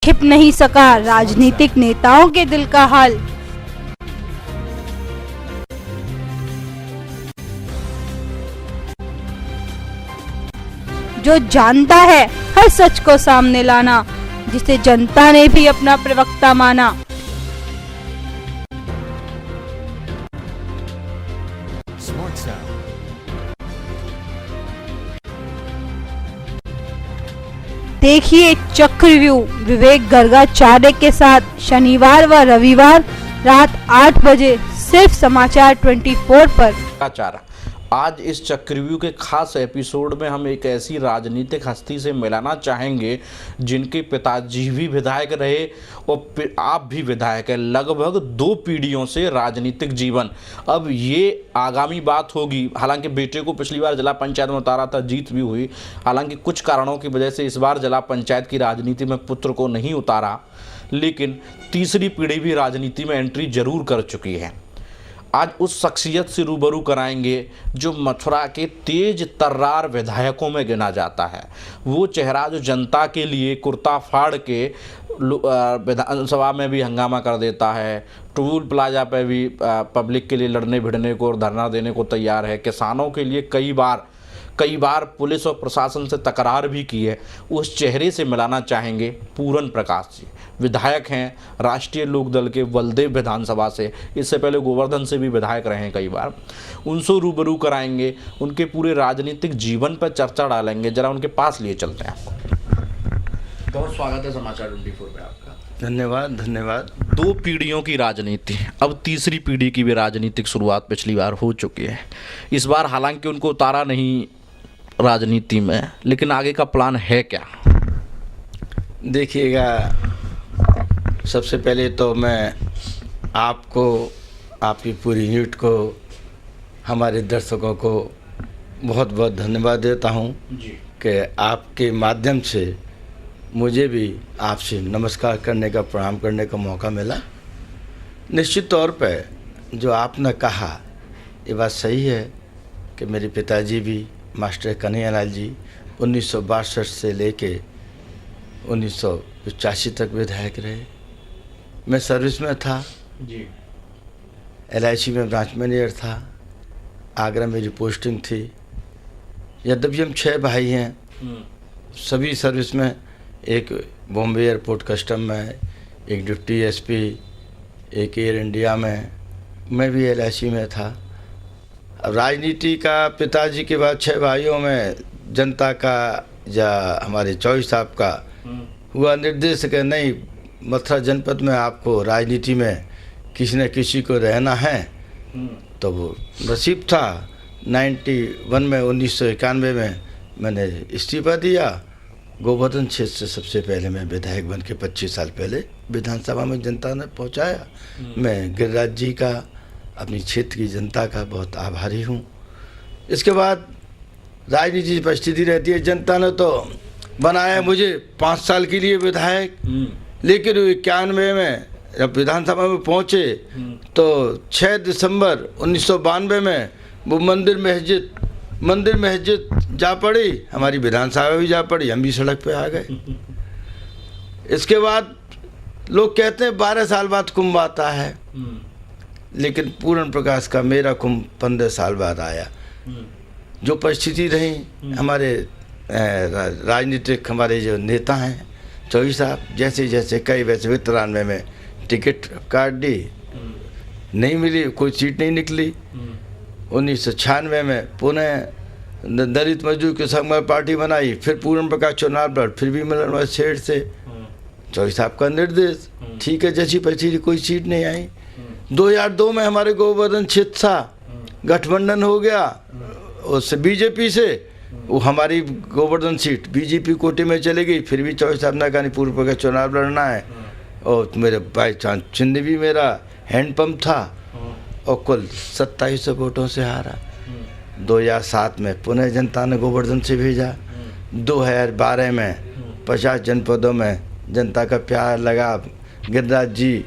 छिप नहीं सका राजनीतिक नेताओं के दिल का हाल। जो जानता है हर सच को सामने लाना, जिसे जनता ने भी अपना प्रवक्ता माना। देखिए चक्रव्यूह विवेक गर्गाचार्य के साथ शनिवार व रविवार रात 8 बजे सिर्फ समाचार 24 पर। आज इस चक्रव्यूह के खास एपिसोड में हम एक ऐसी राजनीतिक हस्ती से मिलाना चाहेंगे जिनके पिताजी भी विधायक रहे और आप भी विधायक है। लगभग 2 पीढ़ियों से राजनीतिक जीवन। अब ये आगामी बात होगी। हालांकि बेटे को पिछली बार जिला पंचायत में उतारा था, जीत भी हुई। हालांकि कुछ कारणों की वजह से इस बार जिला पंचायत की राजनीति में पुत्र को नहीं उतारा, लेकिन तीसरी पीढ़ी भी राजनीति में एंट्री जरूर कर चुकी है। आज उस शख्सियत से रूबरू कराएंगे जो मथुरा के तेज तर्रार विधायकों में गिना जाता है। वो चेहरा जो जनता के लिए कुर्ता फाड़ के विधानसभा में भी हंगामा कर देता है, टोल प्लाजा पे भी पब्लिक के लिए लड़ने भिड़ने को और धरना देने को तैयार है, किसानों के लिए कई बार पुलिस और प्रशासन से तकरार भी की है। उस चेहरे से मिलाना चाहेंगे पूरन प्रकाश जी। विधायक हैं राष्ट्रीय लोकदल के बलदेव विधानसभा से, इससे पहले गोवर्धन से भी विधायक रहे हैं कई बार। उनसे रूबरू कराएंगे, उनके पूरे राजनीतिक जीवन पर चर्चा डालेंगे। जरा उनके पास लिए चलते हैं आपको। बहुत स्वागत है समाचार 24 पे आपका। धन्यवाद। 2 पीढ़ियों की राजनीति, अब तीसरी पीढ़ी की भी राजनीतिक शुरुआत पिछली बार हो चुकी है। इस बार हालांकि उनको उतारा नहीं राजनीति में, लेकिन आगे का प्लान है क्या? देखिएगा, सबसे पहले तो मैं आपको, आपकी पूरी यूनिट को, हमारे दर्शकों को बहुत बहुत धन्यवाद देता हूं कि आपके माध्यम से मुझे भी आपसे नमस्कार करने का, प्रणाम करने का मौका मिला। निश्चित तौर पर जो आपने कहा ये बात सही है कि मेरे पिताजी भी मास्टर कन्हैयालाल जी 1962 से लेके 1985 तक विधायक रहे। मैं सर्विस में था जी, LIC में ब्रांच मैनेजर था, आगरा मेरी पोस्टिंग थी। यद्यपि हम 6 भाई हैं, सभी सर्विस में, एक बॉम्बे एयरपोर्ट कस्टम में, एक डिप्टी SP, एक एयर इंडिया में, मैं भी LIC में था। अब राजनीति का पिताजी के बाद 6 भाइयों में जनता का या हमारे चौधरी साहब का हुआ निर्देश कि नहीं, मथुरा जनपद में आपको राजनीति में किसी न किसी को रहना है। तो वो नसीब था। 91 में 1991 में मैंने इस्तीफा दिया। गोवर्धन क्षेत्र से सबसे पहले मैं विधायक बन के 25 साल पहले विधानसभा में जनता ने पहुंचाया। मैं गिरिराज जी का, अपनी क्षेत्र की जनता का बहुत आभारी हूं। इसके बाद राजनीति की परिस्थिति रहती है। जनता ने तो बनाया मुझे 5 साल के लिए विधायक, लेकिन 91 में जब विधानसभा में पहुंचे तो 6 दिसंबर 1992 में वो मंदिर मस्जिद जा पड़ी, हमारी विधानसभा भी जा पड़ी, हम भी सड़क पे आ गए। इसके बाद लोग कहते हैं 12 साल बाद कुंभ आता है, लेकिन पूरन प्रकाश का मेरा कुंभ 15 साल बाद आया। जो परिस्थिति रही, हमारे राजनीतिक हमारे जो नेता हैं, चौधरी साहब जैसे जैसे कई वैसे 93 में टिकट काट दी, नहीं मिली, कोई सीट नहीं निकली। 1996 में पुनः दलित मजदूर के संघ में पार्टी बनाई, फिर पूरन प्रकाश चुनाव लड़, फिर भी मिलन सेठ से चौधरी साहब का निर्देश, ठीक है, जैसी परिस्थिति कोई सीट नहीं आई। 2002 में हमारे गोवर्धन क्षेत्र था, गठबंधन हो गया उससे बीजेपी से, वो हमारी गोवर्धन सीट बीजेपी कोटे में चली गई। फिर भी चौधरी साहब ने कहा पूर्व प्रकाश चुनाव लड़ना है, और मेरे बाई चांस चिन्ह भी मेरा हैंडपम्प था, और कुल 2700 वोटों से हारा। 2007 में पुनः जनता ने गोवर्धन से भेजा। 2012 में 50 जनपदों में जनता का प्यार लगा। गिरिराज जी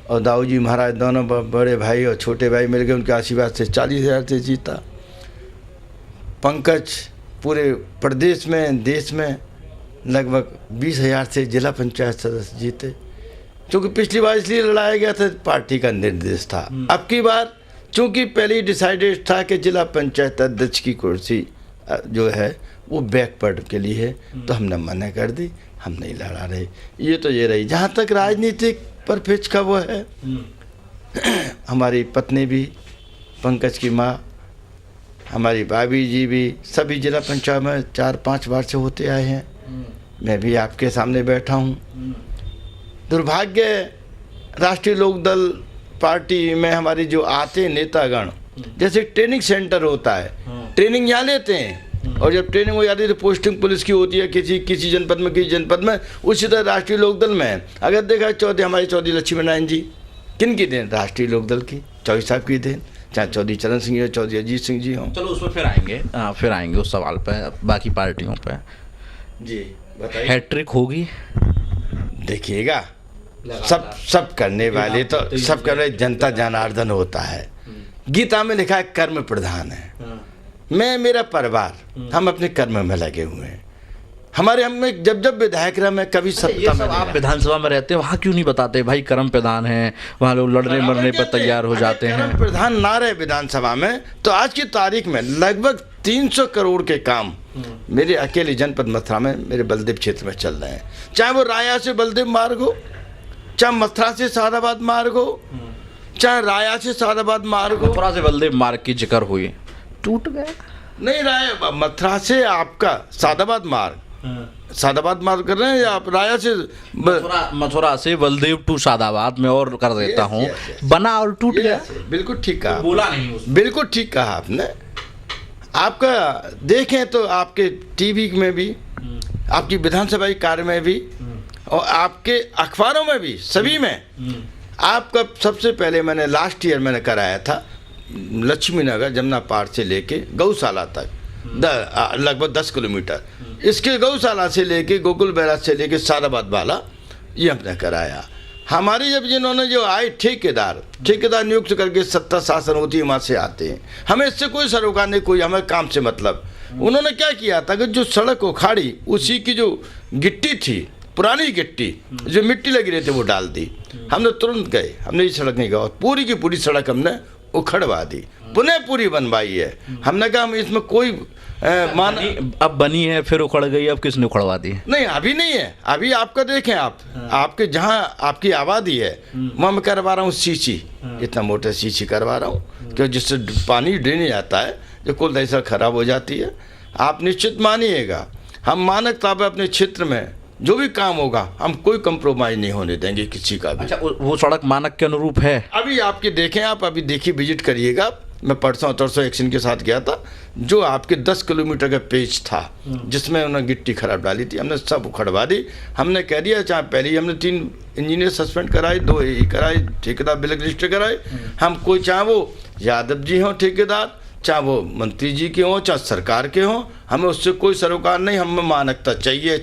और दाऊ जी महाराज दोनों बड़े भाई और छोटे भाई मिलकर उनके आशीर्वाद से 40,000 से जीता। पंकज पूरे प्रदेश में, देश में लगभग 20,000 से जिला पंचायत सदस्य जीते, क्योंकि पिछली बार इसलिए लड़ाया गया था, पार्टी का निर्देश था। अब की बार चूंकि पहले ही डिसाइडेड था कि जिला पंचायत अध्यक्ष की कुर्सी जो है वो बैकवर्ड के लिए है, तो हमने मना कर दी, हम नहीं लड़ा रहे। ये तो ये रही। जहाँ तक राजनीतिक परपेच का वो है, हमारी पत्नी भी, पंकज की माँ, हमारी भाभी जी भी सभी जिला पंचायत में 4-5 बार से होते आए हैं। मैं भी आपके सामने बैठा हूँ। दुर्भाग्य राष्ट्रीय लोकदल पार्टी में हमारे जो आते नेतागण, जैसे ट्रेनिंग सेंटर होता है, ट्रेनिंग यहाँ लेते हैं, और जब ट्रेनिंग हो जाती है तो पोस्टिंग पुलिस की होती है किसी जनपद में, किसी जनपद में। उसी तरह राष्ट्रीय लोकदल में है। अगर देखा हमारे चौधरी लक्ष्मी नारायण जी, किन की देन? राष्ट्रीय लोकदल की, चौधरी साहब की देन, चाहे चौधरी चरण सिंह हो, चौधरी अजीत सिंह जी हों। चलो उस पर फिर आएंगे उस सवाल पे, बाकी पार्टियों पे। जी बताइए। हैट्रिक होगी? देखिएगा, सब करने वाले तो सब करने जनता जनार्दन होता है। गीता में लिखा है कर्म प्रधान है। मैं, मेरा परिवार, हम अपने कर्म में लगे हुए हैं। हमें जब विधायक रहा, मैं कभी सत्ता में आप विधानसभा में रहते हैं, वहाँ क्यों नहीं बताते भाई कर्म प्रधान है, वहाँ लोग लड़ने मरने पर तैयार हो जाते हैं? कर्म प्रधान ना रहे विधानसभा में तो आज की तारीख में लगभग 300 करोड़ के काम मेरे अकेले जनपद मथुरा में, मेरे बलदेव क्षेत्र में चल रहे हैं। चाहे वो राया से बलदेव मार्ग हो, चाहे मथुरा से सादाबाद मार्ग हो, चाहे राया से सादाबाद मार्ग हो। मथुरा से बलदेव मार्ग की जिक्र हुई, टूट गया? नहीं, राया मथुरा से आपका सादाबाद मार्ग, सादाबाद मार्ग कर रहे हैं, या आप राया से मथुरा से बलदेव टू सादाबाद में और कर देता हूँ, बना और टूट गया। बिल्कुल ठीक कहा, बोला नहीं, बिल्कुल ठीक कहा आपने। आपका देखें तो आपके टीवी में भी, आपकी विधानसभा कार्य में भी, और आपके अखबारों में भी, सभी में आपका सबसे पहले मैंने लास्ट ईयर मैंने कराया था लक्ष्मी नगर जमुना पार से लेके गौशाला तक लगभग 10 किलोमीटर, इसके गौशाला से लेके गोकुल बैराज से लेके सादाबाद वाला, ये हमने कराया। हमारे जब जिन्होंने जो आए ठेकेदार नियुक्त करके सत्ता शासन होती है, वहाँ से आते हैं, हमें इससे कोई सरोकार नहीं, कोई हमें काम से मतलब। उन्होंने क्या किया था कि जो सड़क उखाड़ी, उसी की जो गिट्टी थी, पुरानी गिट्टी जो मिट्टी लगी रहती वो डाल दी। हमने तुरंत गए, हमने ये सड़क नहीं गया, पूरी की पूरी सड़क हमने उखड़वा दी, पुनः पूरी बनवाई है। हमने कहा हम इसमें कोई अब बनी है, फिर उखड़ गई, अब किसने उखड़वा दी? नहीं, अभी नहीं है। अभी आपका देखें आप, आपके जहाँ आपकी आबादी है वहाँ मैं करवा रहा हूँ सीसी, इतना मोटा सीसी करवा रहा हूँ, क्योंकि जिससे पानी ड्रेनेज आता है, जो कुल ऐसा खराब हो जाती है। आप निश्चित मानिएगा, हम मानकता पे अपने क्षेत्र में जो भी काम होगा, हम कोई कंप्रोमाइज नहीं होने देंगे किसी का भी। अच्छा, वो सड़क मानक के अनुरूप है? अभी आपके देखें, आप अभी देखिए, विजिट करिएगा। मैं परसों एक्शन के साथ गया था, जो आपके 10 किलोमीटर का पेज था जिसमें उन्होंने गिट्टी खराब डाली थी, हमने सब उखड़वा दी। हमने कह दिया, चाहे पहले ही हमने 3 इंजीनियर सस्पेंड कराए, 2 AE कराए, ठेकेदार ब्लैक लिस्ट कराए। हम कोई, चाहे वो यादव जी हों ठेकेदार, चाहे वो मंत्री जी के हों, चाहे सरकार के हों, हमें उससे कोई सरोकार नहीं। हमें मानकता चाहिए।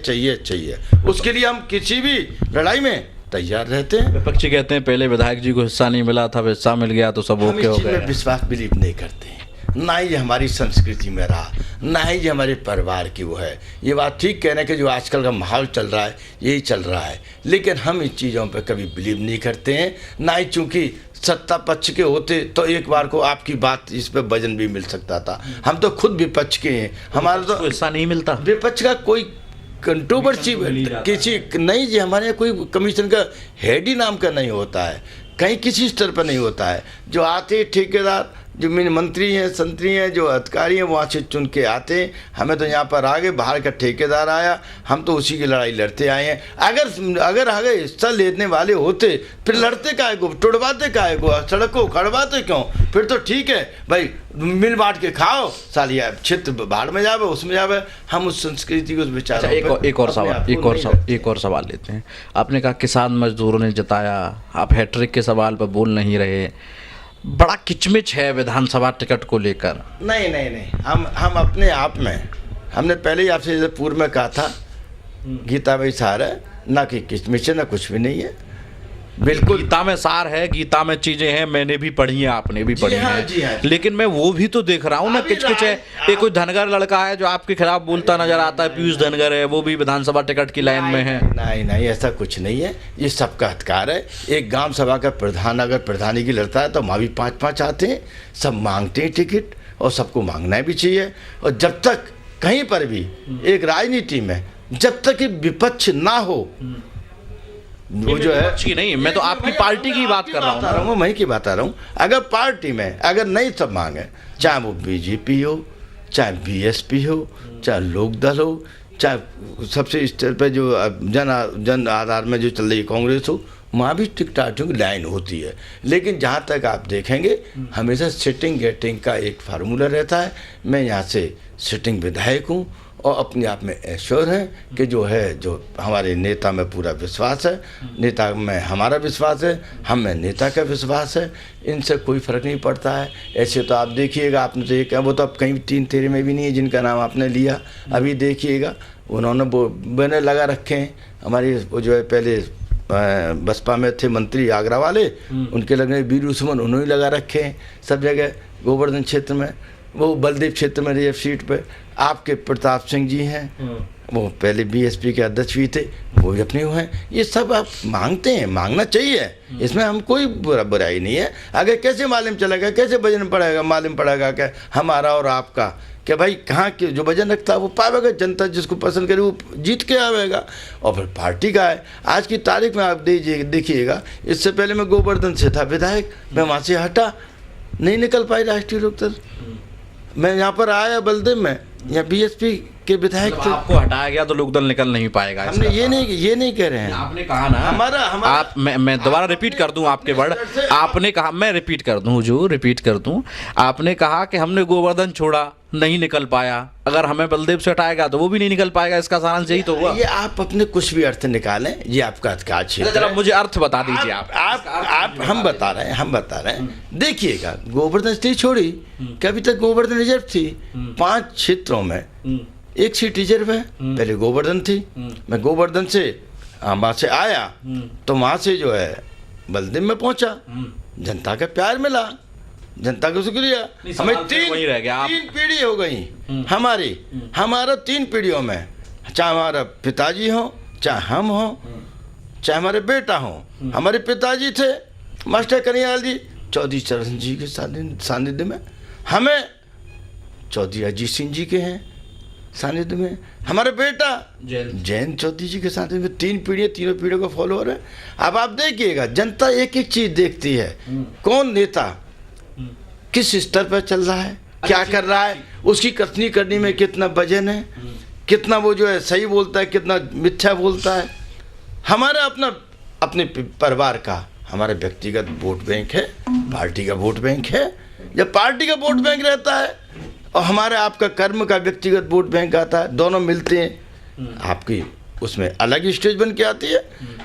उसके लिए हम किसी भी लड़ाई में तैयार रहते हैं। विपक्षी कहते हैं पहले विधायक जी को हिस्सा नहीं मिला था, हिस्सा मिल गया तो सब ओके हो गया। विश्वास बिलीव नहीं करते हैं, ना ही हमारी संस्कृति में रहा, ना ही हमारे परिवार की वो है। ये बात ठीक कहने के जो आजकल का माहौल चल रहा है, यही चल रहा है, लेकिन हम इन चीज़ों पर कभी बिलीव नहीं करते हैं। ना ही चूँकि सत्ता पक्ष के होते तो एक बार को आपकी बात इस पे वजन भी मिल सकता था। हम तो खुद विपक्ष के हैं, हमारा तो हिस्सा नहीं मिलता। विपक्ष का कोई कंट्रोवर्सी किसी नहीं जी, हमारे यहाँ कोई कमीशन का हेड ही नाम का नहीं होता है, कहीं किसी स्तर पर नहीं होता है। जो आते ठेकेदार, जो मंत्री हैं, संतरी हैं, जो अधिकारी हैं, वहाँ से चुन के आते हैं। हमें तो यहाँ पर आगे बाहर का ठेकेदार आया, हम तो उसी की लड़ाई लड़ते आए हैं। अगर आगे हिस्सा लेने वाले होते फिर लड़ते काहे को, तोड़वाते काहे को, सड़क को उखड़वाते क्यों? फिर तो ठीक है भाई, मिल बांट के खाओ, सालिया क्षेत्र बाहर में जावे, उसमें जावे। हम उस संस्कृति को विचार। एक और सवाल लेते हैं। आपने कहा किसान मजदूरों ने जताया, आप हैट्रिक के सवाल पर बोल नहीं रहे। बड़ा किचमिच है विधानसभा टिकट को लेकर। नहीं, हम अपने आप में, हमने पहले ही आपसे पूर्व में कहा था, गीता में सारा ना कि किचमिच है, ना कुछ भी नहीं है। बिल्कुल। गीता में सार है, गीता में चीजें हैं, मैंने भी पढ़ी हैं, आपने भी पढ़ी हैं। जी हाँ। लेकिन मैं वो भी तो देख रहा हूँ ना, किच है। एक कोई धनगर लड़का है जो आपके खिलाफ बोलता नजर आता है, पीयूष धनगर है, वो भी विधानसभा टिकट की लाइन में है। नहीं, ऐसा कुछ नहीं है, ये सबका अधिकार है। एक ग्राम सभा का प्रधान अगर प्रधानी की लड़ता है तो वहाँ भी 5-5 आते हैं, सब मांगते हैं टिकट, और सबको मांगना भी चाहिए। और जब तक कहीं पर भी एक राजनीति में जब तक कि विपक्ष ना हो, वो जो है नहीं, मैं तो आपकी पार्टी की बात कर रहा हूँ, वहीं की बात आ रहा हूँ। अगर पार्टी में अगर नहीं सब मांगे, चाहे वो बीजेपी हो, चाहे बीएसपी हो, चाहे लोकदल हो, चाहे सबसे स्तर पर जो जन आधार में जो चल रही कांग्रेस हो, वहाँ भी टिकटाटियों की लाइन होती है। लेकिन जहाँ तक आप देखेंगे हमेशा सिटिंग गेटिंग का एक फार्मूला रहता है। मैं यहाँ से सिटिंग विधायक हूँ और अपने आप में ऐश्वर है कि जो हमारे नेता में पूरा विश्वास है, नेता में हमारा विश्वास है, हमें नेता का विश्वास है, इनसे कोई फर्क नहीं पड़ता है। ऐसे तो आप देखिएगा, आपने तो एक वो तो अब कहीं 3 तेरे में भी नहीं है जिनका नाम आपने लिया, अभी देखिएगा उन्होंने वो बैनर लगा रखे हैं। हमारी वो जो है पहले बसपा में थे मंत्री आगरा वाले, उनके लगने वीरू सुमन उन्होंने लगा रखे हैं सब जगह। गोवर्धन क्षेत्र में, वो बलदेव क्षेत्र में रिजर्व सीट पे आपके प्रताप सिंह जी हैं, वो पहले बीएसपी के अध्यक्ष भी थे, वो भी अपने हुए हैं। ये सब आप मांगते हैं, मांगना चाहिए, इसमें हम कोई बुराई नहीं है। आगे कैसे मालूम चलेगा, कैसे वजन पड़ेगा, मालूम पड़ेगा क्या हमारा और आपका, कि भाई कहाँ के जो वजन रखता है वो पावेगा, जनता जिसको पसंद करे वो जीत के आवेगा। और फिर पार्टी का है, आज की तारीख में आप देखिएगा, इससे पहले मैं गोवर्धन से था विधायक, मैं वहाँ से हटा, नहीं निकल पाई राष्ट्रीय लोकदल। मैं यहाँ पर आया बलदेव में, यहाँ बीएसपी के विधायक थे, आपको हटाया गया तो लोकदल निकल नहीं पाएगा। हमने ये नहीं कह रहे हैं, आपने कहा ना आप, मैं दोबारा रिपीट कर दूं आपके वर्ड, आपने कहा, मैं रिपीट कर दूं, आपने कहा कि हमने गोवर्धन छोड़ा, नहीं निकल पाया, अगर हमें बलदेव से हटाएगा तो वो भी नहीं निकल पाएगा। इसका सारांश यही तो हुआ। ये आप अपने कुछ भी अर्थ निकालें, ये आपका अधिकार क्षेत्र है। मुझे अर्थ बता दीजिए आप हम बता रहे हैं। देखिएगा गोवर्धन स्थिति छोड़ी कि अभी तक गोवर्धन रिजर्व थी 5 क्षेत्रों में, 1 सीट रिजर्व है। पहले गोवर्धन थी, मैं गोवर्धन से वहाँ से आया तो वहाँ से जो है बलदेव में पहुंचा, जनता का प्यार मिला, जनता का शुक्रिया। हमें 3 पीढ़ी हो गई हमारा 3 पीढ़ियों में, चाहे हमारा पिताजी हो, चाहे हम हो, चाहे हमारे बेटा हो। हमारे पिताजी थे मास्टर कन्हैयालाल जी, चौधरी चरण जी के सानिध्य में, हमें चौधरी अजीत सिंह जी के हैं सानिध्य में, हमारे बेटा जैन चौधरी जी के सानिध्य में। 3 पीढ़ियाँ, तीनों पीढ़ियों का फॉलोअर है। अब आप देखिएगा जनता एक चीज देखती है, कौन नेता किस स्तर पर चल रहा है, क्या कर रहा है, उसकी कथनी करने में कितना वजन है, कितना वो जो है सही बोलता है, कितना मिथ्या बोलता है। हमारा अपने परिवार का हमारा व्यक्तिगत वोट बैंक है, पार्टी का वोट बैंक है। जब पार्टी का वोट बैंक रहता है और हमारे आपका कर्म का व्यक्तिगत वोट बैंक आता है, दोनों मिलते हैं, आपकी उसमें अलग स्टेज बन के आती है।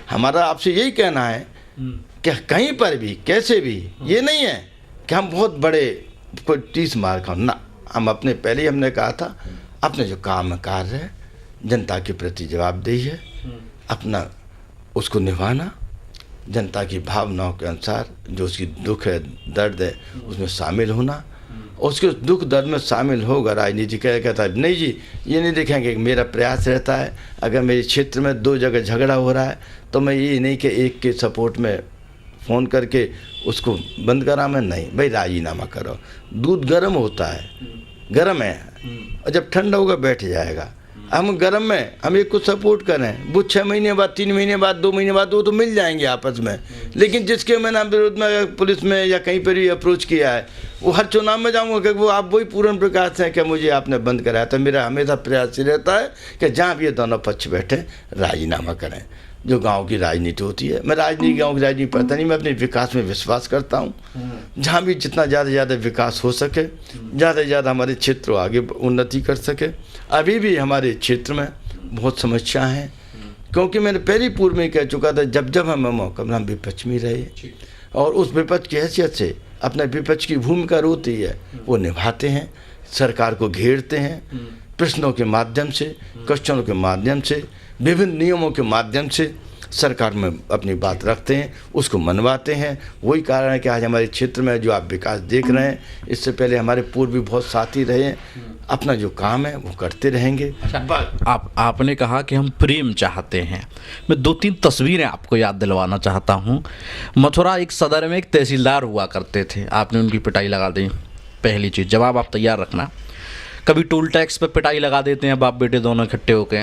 हमारा आपसे यही कहना है कि कहीं पर भी कैसे भी ये नहीं है कि हम बहुत बड़े कोई 30 मार का ना, हम अपने पहले ही हमने कहा था, अपने जो काम कार्य है, जनता के प्रति जवाबदेही है, अपना उसको निभाना, जनता की भावनाओं के अनुसार जो उसकी दुख है, दर्द है, उसमें शामिल होना। उसके दुख दर्द में शामिल होगा राजनीति कहता है नहीं जी, ये नहीं देखेंगे। मेरा प्रयास रहता है, अगर मेरे क्षेत्र में 2 जगह झगड़ा हो रहा है तो मैं ये नहीं कि एक के सपोर्ट में फ़ोन करके उसको बंद करा, मैं नहीं भाई राजीनामा करो। दूध गर्म होता है, गर्म है, और जब ठंडा होगा बैठ जाएगा। हम गर्म में हम एक को सपोर्ट करें, वो 6 महीने बाद, 3 महीने बाद, 2 महीने बाद वो तो मिल जाएंगे आपस में। लेकिन जिसके मैंने विरोध में पुलिस में या कहीं पर भी अप्रोच किया है, वो हर चुनाव में जाऊंगा कि वो आप वही पूर्ण प्रकाश हैं कि मुझे आपने बंद कराया। तो मेरा हमेशा प्रयास रहता है कि जहाँ भी ये दोनों पक्ष बैठे राजीनामा करें। जो गांव की राजनीति होती है, मैं गांव की राजनीति पढ़ता नहीं, मैं अपने विकास में विश्वास करता हूँ। जहाँ भी जितना ज़्यादा विकास हो सके, ज़्यादा से ज़्यादा हमारे क्षेत्र आगे उन्नति कर सके। अभी भी हमारे क्षेत्र में बहुत समस्या हैं, क्योंकि मैंने पहले पूर्व में कह चुका था, जब हमें मौका हम विपक्ष में रहे और उस विपक्ष की हैसियत से अपने विपक्ष की भूमिका होती है वो निभाते हैं, सरकार को घेरते हैं, प्रश्नों के माध्यम से, क्वेश्चनों के माध्यम से, विभिन्न नियमों के माध्यम से सरकार में अपनी बात रखते हैं, उसको मनवाते हैं। वही कारण है कि आज हमारे क्षेत्र में जो आप विकास देख रहे हैं, इससे पहले हमारे पूर्व भी बहुत साथी रहे हैं। अपना जो काम है वो करते रहेंगे। आपने कहा कि हम प्रेम चाहते हैं। मैं 2-3 तस्वीरें आपको याद दिलवाना चाहता हूँ। मथुरा एक सदर में एक तहसीलदार हुआ करते थे, आपने उनकी पिटाई लगा दी। पहली चीज़, जवाब आप तैयार रखना। कभी टोल टैक्स पे पिटाई लगा देते हैं बाप बेटे दोनों इकट्ठे होके,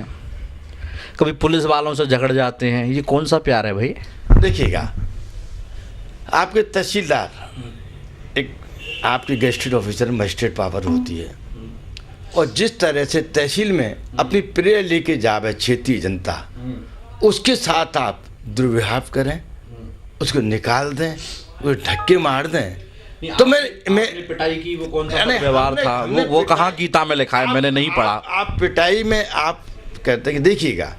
कभी पुलिस वालों से झगड़ जाते हैं। ये कौन सा प्यार है भाई? देखिएगा, आपके तहसीलदार एक आपकी गैजेटेड ऑफिसर मजिस्ट्रेट पावर होती है, और जिस तरह से तहसील में अपनी प्रेयर लेके जावे क्षेत्रीय जनता, उसके साथ आप दुर्व्यवहार करें, उसको निकाल दें, वो धक्के मार दें, तो मैं पिटाई की वो कौन सा व्यवहार था? वो कहाँ गीता में लिखा है? मैंने नहीं पढ़ा। आप पिटाई में आप कहते हैं कि देखिएगा,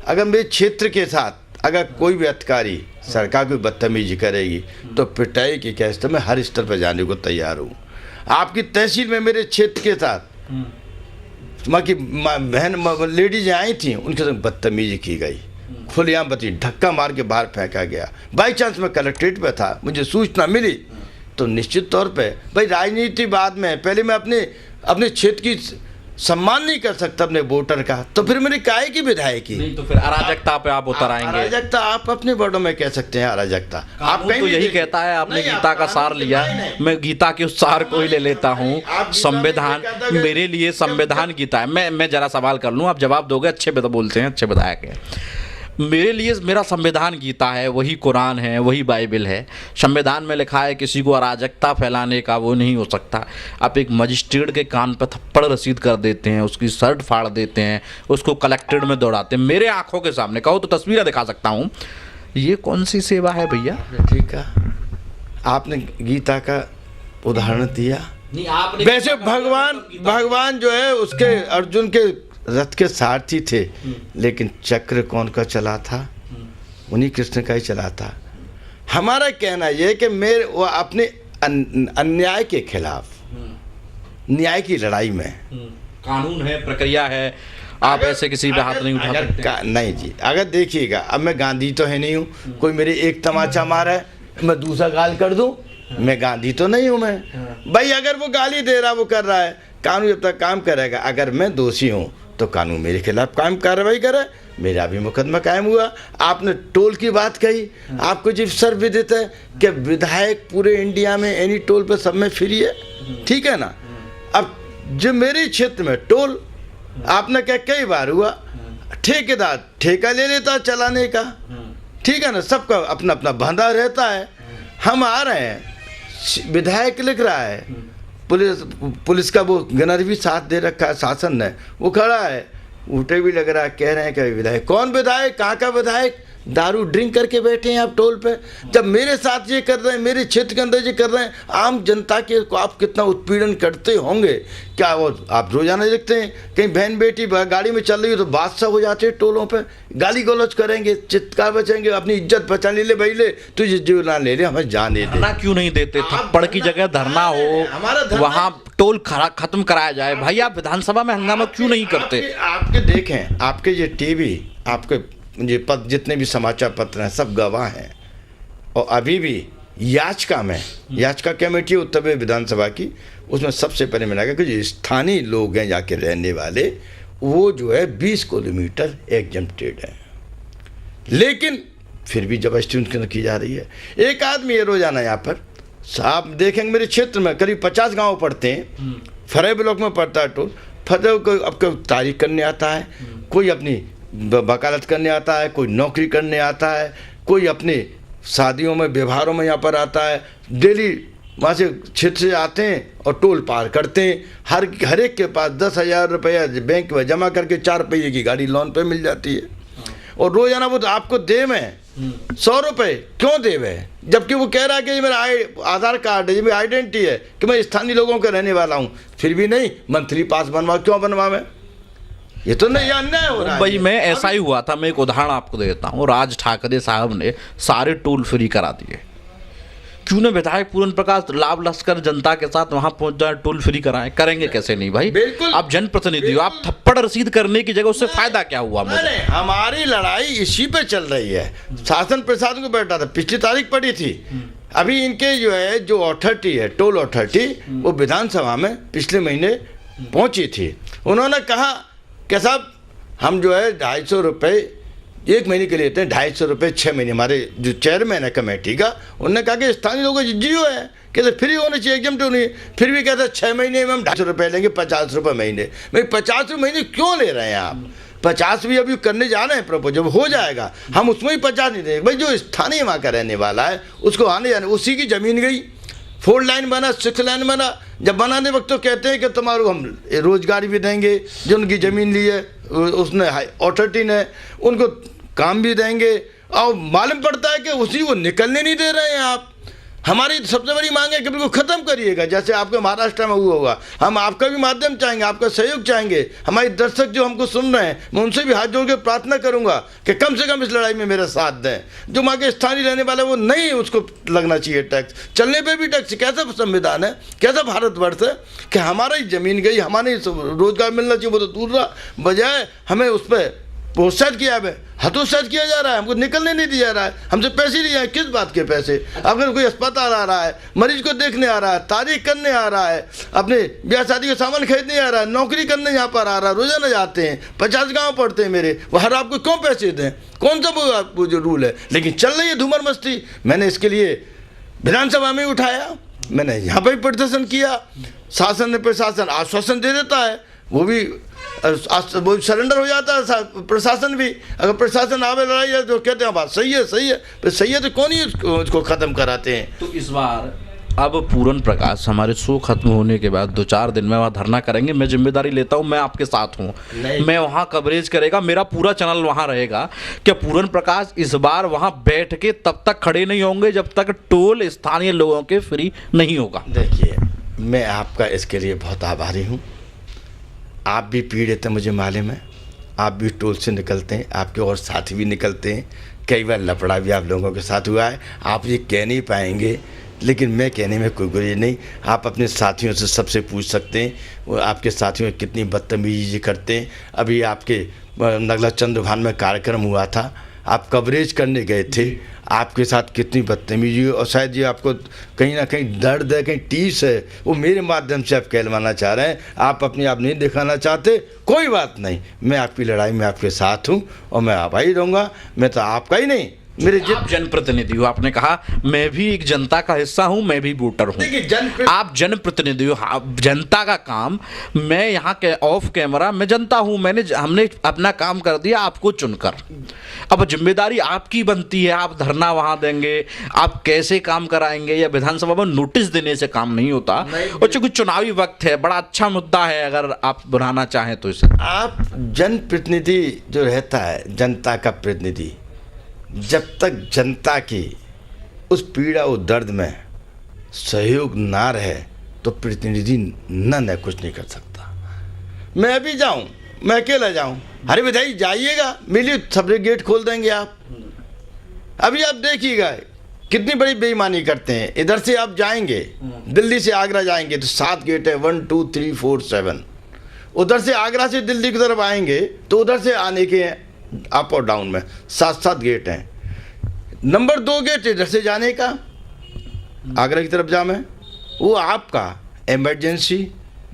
अगर मेरे क्षेत्र के साथ अगर कोई भी अधिकारी सरकार कोई बदतमीजी करेगी तो पिटाई की कैसे मैं हर स्तर पर जाने को तैयार हूँ। आपकी तहसील में मेरे क्षेत्र के साथ माँ की बहन लेडीज आई थी, उनके साथ बदतमीजी की गई, खुलेआम बती धक्का मार के बाहर फेंका गया। बाई चांस मैं कलेक्ट्रेट पे था, मुझे सूचना मिली तो निश्चित तौर पे भाई राजनीति बाद में, पहले मैं अपने क्षेत्र की सम्मान नहीं कर सकता अपने वोटर का, तो फिर मेरी काहे की विधायकी? नहीं तो फिर अराजकता पे आप उतर आएंगे। अराजकता आप अपने वर्डों में कह सकते हैं, अराजकता आप तो यही कहता है। आपने गीता का सार लिया, मैं गीता के उस सार को ही ले लेता हूँ। संविधान मेरे लिए संविधान गीता है। मैं जरा सवाल कर लूँ, आप जवाब दोगे। अच्छे बोलते हैं, अच्छे विधायक हैं। मेरे लिए मेरा संविधान गीता है, वही कुरान है, वही बाइबल है। संविधान में लिखा है किसी को अराजकता फैलाने का वो नहीं हो सकता। आप एक मजिस्ट्रेट के कान पर थप्पड़ रसीद कर देते हैं, उसकी शर्ट फाड़ देते हैं, उसको कलेक्ट्रेट में दौड़ाते हैं मेरे आंखों के सामने। कहो तो तस्वीरें दिखा सकता हूँ। ये कौन सी सेवा है भैया? ठीक है, आपने गीता का उदाहरण दिया। नहीं, आपने वैसे भगवान जो है उसके अर्जुन के रथ के सारथी थे, लेकिन चक्र कौन का चला था? उन्हीं कृष्ण का ही चला था। हमारा कहना यह कि वो अपने अन्याय के खिलाफ न्याय की लड़ाई में, कानून है, प्रक्रिया है, आप ऐसे किसी पे हाथ नहीं उठा सकते। नहीं जी, अगर देखिएगा, अब मैं गांधी तो है नहीं हूँ, कोई मेरे एक तमाचा मारा है मैं दूसरा गाल कर दूं, मैं गांधी तो नहीं हूँ मैं भाई। अगर वो गाली दे रहा, वो कर रहा है, कानून जब तक काम करेगा। अगर मैं दोषी हूँ तो कानून मेरे खिलाफ काम कार्रवाई करे, मेरा भी मुकदमा कायम हुआ। आपने टोल की बात कही, आपको जो सर्वविदित है कि विधायक पूरे इंडिया में एनी टोल पे सब में फ्री है, ठीक है ना। अब जो मेरे क्षेत्र में टोल, आपने क्या कई बार हुआ, ठेकेदार ठेका ले लेता चलाने का, ठीक है ना, सबका अपना अपना बंधा रहता है। हम आ रहे हैं, विधायक लिख रहा है, पुलिस का वो गनर भी साथ दे रखा है शासन ने, वो खड़ा है, उल्टे भी लग रहा है, कह रहे हैं कि विधायक कौन विधायक, कहाँ का विधायक, दारू ड्रिंक करके बैठे हैं आप टोल पे। जब मेरे साथ ये कर रहे हैं, मेरे क्षेत्र के अंदर ये कर रहे हैं, आम जनता के को आप कितना उत्पीड़न करते होंगे। क्या वो आप रोजाना देखते हैं कहीं बहन बेटी गाड़ी में चल रही हो तो बादशाह हो जाते हैं टोलों पे, गाली गलौज करेंगे, चित्कार बचेंगे, अपनी इज्जत बचा ले भाई, ले तुझे जीव ना ले ले, हमें जान दे दे। क्यों नहीं देते? थप्पड़ की जगह धरना हो, वहाँ टोल खत्म कराया जाए। भाई आप विधानसभा में हंगामा क्यों नहीं करते? आपके देखें, आपके ये टीवी, आपके ये जितने भी समाचार पत्र हैं सब गवाह हैं। और अभी भी याचिका में, याचिका कमेटी उत्तर प्रदेश विधानसभा की, उसमें सबसे पहले मैंने कहा कि जो स्थानीय लोग हैं जाके रहने वाले, वो जो है 20 किलोमीटर एग्जम्प्टेड है, लेकिन फिर भी जबरदस्ती उनकी की जा रही है। एक आदमी है रोजाना यहाँ पर, आप देखेंगे मेरे क्षेत्र में करीब 50 गांव पड़ते हैं, फरे ब्लॉक में पड़ता है टोल। फतेह को अब कोई तारीख करने आता है, कोई अपनी वकालत करने आता है, कोई नौकरी करने आता है, कोई अपने शादियों में व्यवहारों में यहाँ पर आता है, डेली वहाँ से क्षेत्र से आते हैं और टोल पार करते हैं। हर एक के पास 10,000 रुपया बैंक में जमा करके 4 रुपये की गाड़ी लोन पे मिल जाती है, और रोजाना वो तो आपको दे में 100 रुपये क्यों दे में, जबकि वो कह रहा है कि ये मेरा आधार कार्ड है, ये मेरी आइडेंटिटी है कि मैं स्थानीय लोगों का रहने वाला हूँ, फिर भी नहीं मंथली पास बनवा, क्यों बनवा मैं? ये तो नहीं, अन्याय हो रहा है भाई। मैं ऐसा ही हुआ था, मैं एक उदाहरण आपको देता हूँ। राज ठाकरे साहब ने सारे टोल फ्री करा दिए, क्यों न विधायक पूरन प्रकाश लाभ लश्कर जनता के साथ वहां पहुंच जाए, टोल फ्री कराएं? करेंगे कैसे नहीं भाई? बिल्कुल। आप जनप्रतिनिधि हो, आप थप्पड़ रसीद करने की जगह उससे फायदा क्या हुआ? नहीं, हमारी लड़ाई इसी पे चल रही है। शासन प्रशासन को बैठा था, पिछली तारीख पड़ी थी। अभी इनके जो है जो अथॉरिटी है, टोल अथॉरिटी, वो विधानसभा में पिछले महीने पहुंची थी। उन्होंने कहा कि साहब हम जो है 250 रुपये 1 महीने के लिए लेते हैं, 250 रुपये 6 महीने। हमारे जो चेयरमैन है कमेटी का, उन्होंने कहा कि स्थानीय लोगों को जियो है, कहते फ्री होने चाहिए, एकदम तो नहीं। फिर भी कहते 6 महीने में हम 250 रुपये लेंगे, 50 रुपये महीने। भाई 50 रुपये महीने क्यों ले रहे हैं आप? 50 भी अभी करने जा रहे हैं प्रपोज, जब हो जाएगा हम उसमें ही 50 नहीं देंगे। भाई जो स्थानीय वहाँ का रहने वाला है उसको आने जाने, उसी की ज़मीन गई, 4 लाइन बना, 6 लाइन बना। जब बनाने वक्त तो कहते हैं कि तुम्हारे हम रोजगार भी देंगे, जो उनकी ज़मीन ली है उसने अथॉरिटी ने, उनको काम भी देंगे। और मालूम पड़ता है कि उसी को निकलने नहीं दे रहे हैं आप। हमारी सबसे बड़ी मांग है कि बिल्कुल ख़त्म करिएगा, जैसे आपके महाराष्ट्र में हुआ होगा। हम आपका भी माध्यम चाहेंगे, आपका सहयोग चाहेंगे। हमारे दर्शक जो हमको सुन रहे हैं, मैं उनसे भी हाथ जोड़ के प्रार्थना करूंगा कि कम से कम इस लड़ाई में मेरा साथ दें। जो वहाँ के स्थानीय रहने वाले वो नहीं, उसको लगना चाहिए टैक्स, चलने पे भी टैक्स। कैसा संविधान है, कैसा भारतवर्ष है कि हमारा ही ज़मीन गई, हमारे रोजगार मिलना चाहिए, वो तो दूर रहा, बजाय हमें उस पर प्रोत्साहित किया है, हतोत्साहित किया जा रहा है, हमको निकलने नहीं दिया जा रहा है। हमसे पैसे लिए हैं, किस बात के पैसे? अगर कोई अस्पताल आ रहा है, मरीज को देखने आ रहा है, तारीख करने आ रहा है, अपने ब्याह शादी का सामान खरीदने आ रहा है, नौकरी करने यहाँ पर आ रहा है, रोजाना जाते हैं, 50 गाँव पड़ते हैं मेरे, वो हर आपको क्यों पैसे दें? कौन सा वो जो रूल है? लेकिन चल रही है धूमर मस्ती। मैंने इसके लिए विधानसभा में उठाया, मैंने यहाँ पर भी प्रदर्शन किया। शासन ने प्रशासन आश्वासन दे देता है, वो भी वो सरेंडर हो जाता है प्रशासन भी। अगर प्रशासन आवे लड़ाई है तो कहते हैं बात सही है, सही है, तो सही है तो कौन ही उसको ख़त्म कराते हैं? तो इस बार अब पूरन प्रकाश हमारे शो खत्म होने के बाद 2-4 दिन में वहाँ धरना करेंगे। मैं जिम्मेदारी लेता हूँ, मैं आपके साथ हूँ, मैं वहाँ कवरेज करेगा, मेरा पूरा चैनल वहाँ रहेगा। क्या पूरन प्रकाश इस बार वहाँ बैठ के तब तक खड़े नहीं होंगे जब तक टोल स्थानीय लोगों के फ्री नहीं होगा? देखिए, मैं आपका इसके लिए बहुत आभारी हूँ। आप भी पीड़ित हैं, मुझे मालूम है। आप भी टोल से निकलते हैं, आपके और साथी भी निकलते हैं। कई बार लफड़ा भी आप लोगों के साथ हुआ है, आप ये कह नहीं पाएंगे, लेकिन मैं कहने में कोई गुरेज नहीं। आप अपने साथियों से सबसे पूछ सकते हैं वो आपके साथियों कितनी बदतमीजी करते हैं। अभी आपके नगला चंद्रभान में कार्यक्रम हुआ था, आप कवरेज करने गए थे, आपके साथ कितनी बदतमीजी हुई। और शायद ये आपको कहीं ना कहीं दर्द है, कहीं टीस है, वो मेरे माध्यम से आप कहलवाना चाह रहे हैं। आप अपने आप नहीं दिखाना चाहते, कोई बात नहीं, मैं आपकी लड़ाई में आपके साथ हूँ और मैं आभारी रहूँगा। मैं तो आपका ही नहीं, मेरे आप जनप्रतिनिधि हो, आपने कहा मैं भी एक जनता का हिस्सा हूं, मैं भी वोटर हूं। आप जनप्रतिनिधि हो, जनता का काम, मैं यहाँ के ऑफ कैमरा मैं जनता हूं, हमने अपना काम कर दिया आपको चुनकर। अब जिम्मेदारी आपकी बनती है, आप धरना वहां देंगे, आप कैसे काम कराएंगे, या विधानसभा में नोटिस देने से काम नहीं होता। और चूंकि चुनावी वक्त है, बड़ा अच्छा मुद्दा है, अगर आप बढ़ाना चाहें तो इसे। आप जनप्रतिनिधि जो रहता है, जनता का प्रतिनिधि, जब तक जनता की उस पीड़ा और दर्द में सहयोग ना रहे तो प्रतिनिधि न कुछ नहीं कर सकता। मैं अभी जाऊं, मैं अकेला जाऊं, अरे विधाई जाइएगा, मिलिए, सबरे गेट खोल देंगे आप। अभी आप देखिएगा कितनी बड़ी बेईमानी करते हैं। इधर से आप जाएंगे, दिल्ली से आगरा जाएंगे तो 7 गेट है, 1 2 3 4 7। उधर से आगरा से दिल्ली की तरफ आएंगे तो उधर से आने के अप और डाउन में 7 गेट हैं। नंबर 2 गेट इधर से जाने का, आगरा की तरफ जामे, वो आपका इमरजेंसी,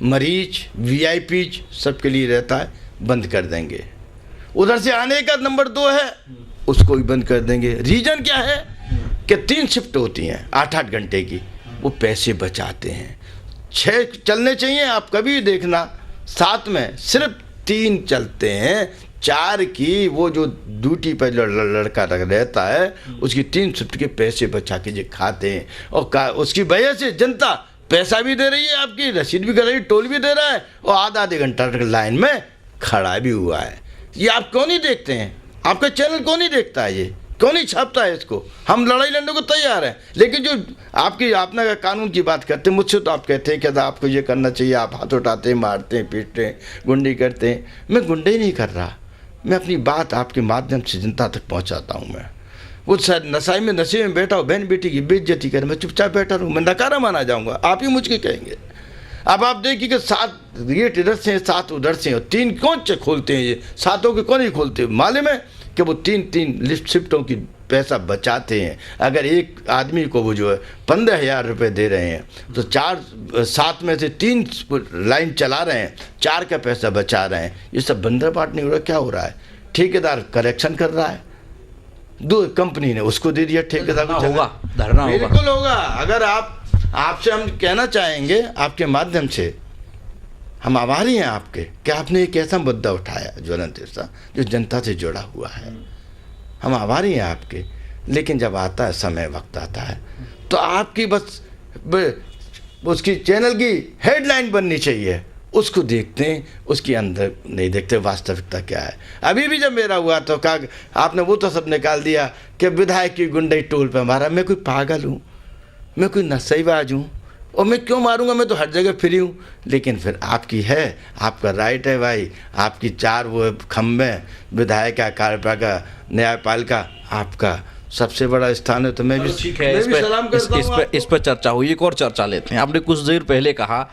मरीज, वीआईपी सबके लिए रहता है, बंद कर देंगे। उधर से आने का नंबर 2 है, उसको भी बंद कर देंगे। रीजन क्या है कि 3 शिफ्ट होती हैं 8-8 घंटे की, वो पैसे बचाते हैं। 6 चलने चाहिए, आप कभी देखना 7 में सिर्फ 3 चलते हैं। 4 की वो जो ड्यूटी पर लड़का रहता है, उसकी 3 शिफ्ट के पैसे बचा के जो खाते हैं, और उसकी वजह से जनता पैसा भी दे रही है, आपकी रसीद भी कर रही है, टोल भी दे रहा है, और आधा घंटा लाइन में खड़ा भी हुआ है। ये आप क्यों नहीं देखते हैं? आपका चैनल क्यों नहीं देखता है? ये क्यों नहीं छापता है इसको? हम लड़ाई लड़ने को तैयार हैं, लेकिन जो आपने कानून की बात करते हैं मुझसे, तो आप कहते हैं कि आपको ये करना चाहिए, आप हाथ उठाते हैं, मारते हैं, पीटते हैं, गुंडी करते हैं। मैं गुंडे नहीं कर रहा, मैं अपनी बात आपके माध्यम से जनता तक पहुंचाता हूं। मैं वो शायद नशे में बैठा हो, बहन बेटी की बेइज्जती करे, मैं चुपचाप बैठा रहूँ, मैं नकारा माना जाऊँगा, आप ही मुझको कहेंगे। अब आप देखिए कि 7 गेट इधर से हैं, 7 उधर से हैं, 3 कौन से खोलते हैं, ये 7 के कौन ही खोलते हैं। मालूम है कि वो 3 लिफ्ट शिफ्टों की पैसा बचाते हैं। अगर एक आदमी को वो जो है 15,000 रुपये दे रहे हैं तो 7 में से 3 लाइन चला रहे हैं, 4 का पैसा बचा रहे हैं। ये सब बंदर बाट नहीं हो रहा, क्या हो रहा है? ठेकेदार कलेक्शन कर रहा है, 2 कंपनी ने उसको दे दिया, ठेकेदार को होगा, धरना होगा, बिल्कुल होगा। अगर आपसे हम कहना चाहेंगे, आपके माध्यम से हम आभारी हैं आपके कि आपने एक ऐसा मुद्दा उठाया ज्वलंत ऐसा जो जनता से जुड़ा हुआ है। हम आभारी हैं आपके, लेकिन जब आता है समय, वक्त आता है तो आपकी बस उसकी चैनल की हेडलाइन बननी चाहिए, उसको देखते हैं, उसके अंदर नहीं देखते वास्तविकता क्या है। अभी भी जब मेरा हुआ तो कहा आपने वो तो सब निकाल दिया कि विधायक की गुंडई टोल पे मारा। मैं कोई पागल हूँ? मैं कोई नशेबाज हूँ? और मैं क्यों मारूंगा? मैं तो हर जगह फ्री हूँ। लेकिन फिर आपकी है, आपका राइट है भाई, आपकी 4 वो खम्भे, विधायक का, कार्यपालिका, न्यायपालिका, आपका सबसे बड़ा स्थान है। तो मैं भी ठीक है, इस पर चर्चा हुई। एक और चर्चा लेते हैं। आपने कुछ देर पहले कहा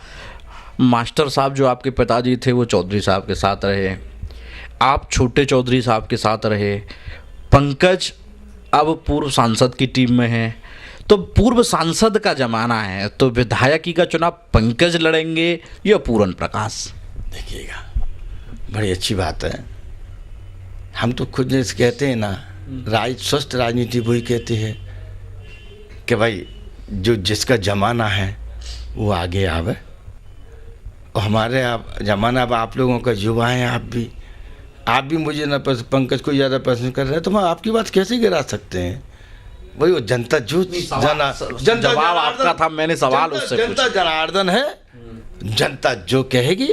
मास्टर साहब जो आपके पिताजी थे वो चौधरी साहब के साथ रहे, आप छोटे चौधरी साहब के साथ रहे, पंकज अब पूर्व सांसद की टीम में हैं, तो पूर्व सांसद का जमाना है तो विधायकी का चुनाव पंकज लड़ेंगे या पूरन प्रकाश? देखिएगा, बड़ी अच्छी बात है। हम तो खुद जैसे कहते हैं ना, स्वस्थ राजनीति वही कहते हैं कि भाई जो जिसका जमाना है वो आगे आवे। और हमारे जमाना अब आप लोगों का युवा है, आप भी मुझे ना पंकज को ज़्यादा पसंद कर रहे हैं तो हम आपकी बात कैसे गिरा सकते हैं? वही वो जनता जो जवाब आपका था, मैंने सवाल उससे पूछा। जनता जनार्दन है, जनता जो कहेगी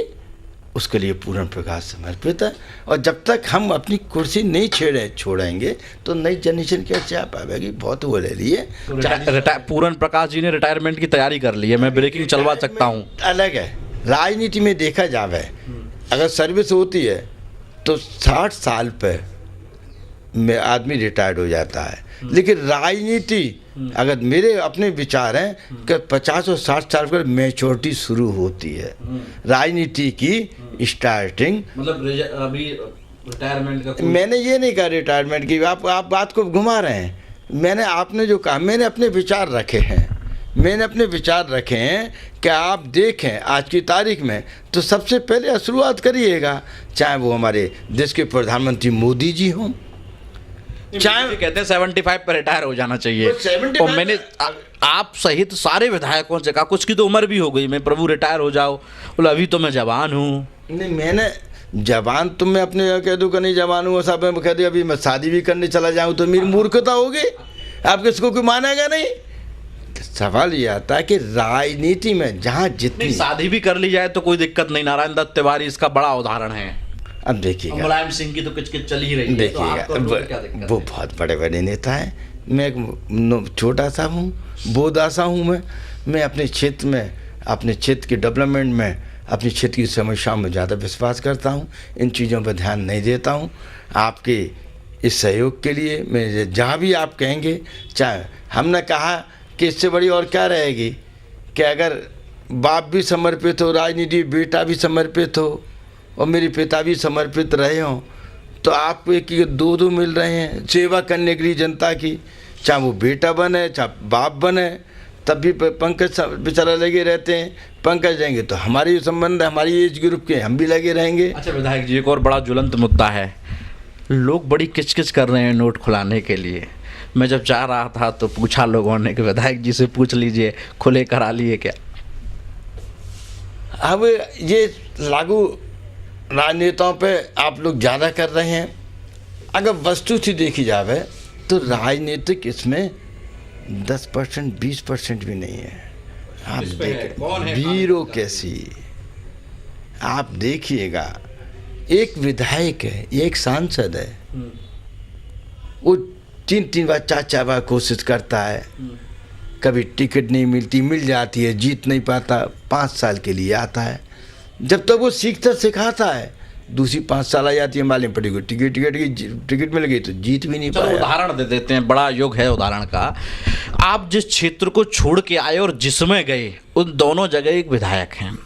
उसके लिए पूर्ण प्रकाश समर्पित है। और जब तक हम अपनी कुर्सी नहीं छोड़ेंगे तो नई जनरेशन कैसे आ पाएगी? बहुत वो ले लिए। पूरन प्रकाश जी ने रिटायरमेंट की तैयारी कर ली है, मैं ब्रेकिंग चलवा सकता हूँ। अलग है, राजनीति में देखा जावे, अगर सर्विस होती है तो 60 साल पे में आदमी रिटायर्ड हो जाता है। लेकिन राजनीति, अगर मेरे अपने विचार हैं कि 50 और 60 साल पर मैच्योरिटी शुरू होती है राजनीति की स्टार्टिंग। मतलब अभी रिटायरमेंट का मैंने ये नहीं कहा रिटायरमेंट की, आप बात को घुमा रहे हैं। आपने जो कहा, मैंने अपने विचार रखे हैं कि आप देखें आज की तारीख में तो सबसे पहले शुरुआत करिएगा, चाहे वो हमारे देश के प्रधानमंत्री मोदी जी हों, चाहे कहते हैं 75 पर रिटायर हो जाना चाहिए। और मैंने आप सहित सारे विधायकों से कहा, कुछ की तो उम्र भी हो गई, मैं प्रभु रिटायर हो जाओ, बोला अभी तो मैं जवान हूँ। नहीं, मैंने जवान तो मैं अपने कह दूँ कि नहीं जवान हूँ, साहब मैं कह दूँ अभी मैं शादी भी करने चला जाऊँ तो मेरी मूर्खता होगी, आप किसको कोई मानेगा नहीं। सवाल ये आता है कि राजनीति में जहाँ जितनी शादी भी कर ली जाए तो कोई दिक्कत नहीं। नारायण दत्त तिवारी इसका बड़ा उदाहरण है। अब देखिएगा, मुलायम सिंह की तो किचकिच चल ही रही है। देखिएगा, वो बहुत बड़े बड़े नेता हैं, मैं एक छोटा सा हूँ, बोदासा हूँ। मैं अपने क्षेत्र में, अपने क्षेत्र के डेवलपमेंट में, अपने क्षेत्र की समस्याओं में ज़्यादा विश्वास करता हूँ, इन चीज़ों पर ध्यान नहीं देता हूँ। आपके इस सहयोग के लिए मैं जहाँ भी आप कहेंगे, चाहे हमने कहा कि इससे बड़ी और क्या रहेगी कि अगर बाप भी समर्पित हो राजनीति, बेटा भी समर्पित हो और मेरे पिता भी समर्पित रहे हों, तो आपको एक 2 मिल रहे हैं सेवा करने के लिए जनता की, चाहे वो बेटा बने चाहे बाप बने। तब भी पंकज बेचारा लगे रहते हैं, पंकज रहेंगे तो हमारी संबंध, हमारी एज ग्रुप के हम भी लगे रहेंगे। अच्छा विधायक जी, एक और बड़ा ज्वलंत मुद्दा है, लोग बड़ी किचकिच कर रहे हैं नोट खुलाने के लिए। मैं जब जा रहा था तो पूछा लोगों ने कि विधायक जी से पूछ लीजिए, खुले करा लिए क्या? अब ये लागू राजनेताओं पे आप लोग ज़्यादा कर रहे हैं। अगर वस्तु से देखी जाए तो राजनीतिक इसमें 10% 20% भी नहीं है। आप देखें ब्यूरोक्रेसी, आप देखिएगा, एक विधायक है, एक सांसद है, वो 3 बार 4 बार कोशिश करता है, कभी टिकट नहीं मिलती, मिल जाती है, जीत नहीं पाता, 5 साल के लिए आता है। जब तक वो सीखता सिखाता है दूसरी 5 साल आ जाती है, मालूम पड़ी को टिकट मिल गई तो जीत भी नहीं चलो पाया। उदाहरण दे देते हैं, बड़ा योग है उदाहरण का। आप जिस क्षेत्र को छोड़ के आए और जिसमें गए उन दोनों जगह एक विधायक हैं,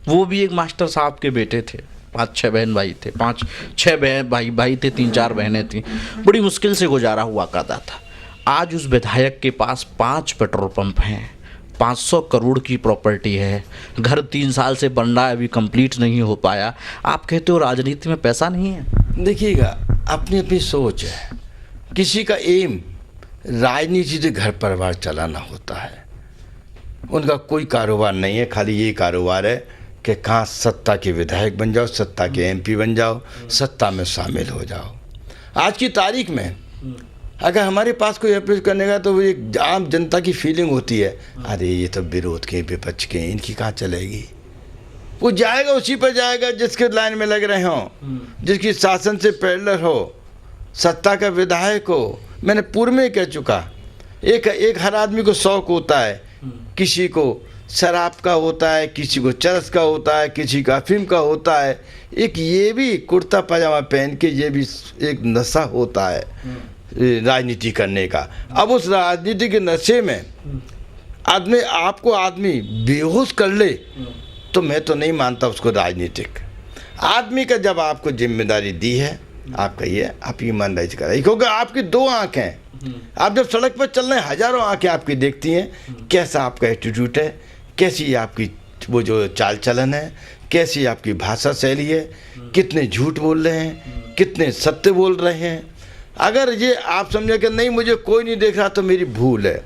वो भी एक मास्टर साहब के बेटे थे। 5-6 बहन भाई थे, 5-6 बहन भाई थे, 3-4 बहनें थीं। बड़ी मुश्किल से गुजारा हुआ करता था। आज उस विधायक के पास 5 पेट्रोल पंप हैं, 500 करोड़ की प्रॉपर्टी है, घर 3 साल से बन रहा है, अभी कंप्लीट नहीं हो पाया। आप कहते हो राजनीति में पैसा नहीं है? देखिएगा, अपनी अपनी सोच है। किसी का एम राजनीति से घर परिवार चलाना होता है, उनका कोई कारोबार नहीं है, खाली ये कारोबार है कि कहाँ सत्ता के विधायक बन जाओ, सत्ता के एमपी बन जाओ, सत्ता में शामिल हो जाओ। आज की तारीख में अगर हमारे पास कोई अप्रोच करने का तो वो एक आम जनता की फीलिंग होती है, अरे ये तो विरोध के विपक्ष के, इनकी कहाँ चलेगी। वो जाएगा उसी पर जाएगा जिसके लाइन में लग रहे हों, जिसकी शासन से पैरेलल हो, सत्ता का विधायक हो। मैंने पूर्व में कह चुका, एक हर आदमी को शौक होता है, किसी को शराब का होता है, किसी को चरस का होता है, किसी का अफीम का होता है। एक ये भी कुर्ता पजामा पहन के ये भी एक नशा होता है राजनीति करने का। अब उस राजनीति के नशे में आदमी बेहोश कर ले तो मैं तो नहीं मानता उसको राजनीतिक। आदमी का जब आपको जिम्मेदारी दी है, आपका ये आप ईमानदारी से करें, क्योंकि आपकी 2 आँखें हैं। आप जब सड़क पर चल रहे हैं, हजारों आँखें आपकी देखती हैं कैसा आपका एटीट्यूड है, कैसी आपकी वो जो चाल चलन है, कैसी आपकी भाषा शैली है, कितने झूठ बोल रहे हैं, कितने सत्य बोल रहे हैं। अगर ये आप समझे कि नहीं मुझे कोई नहीं देख रहा तो मेरी भूल है।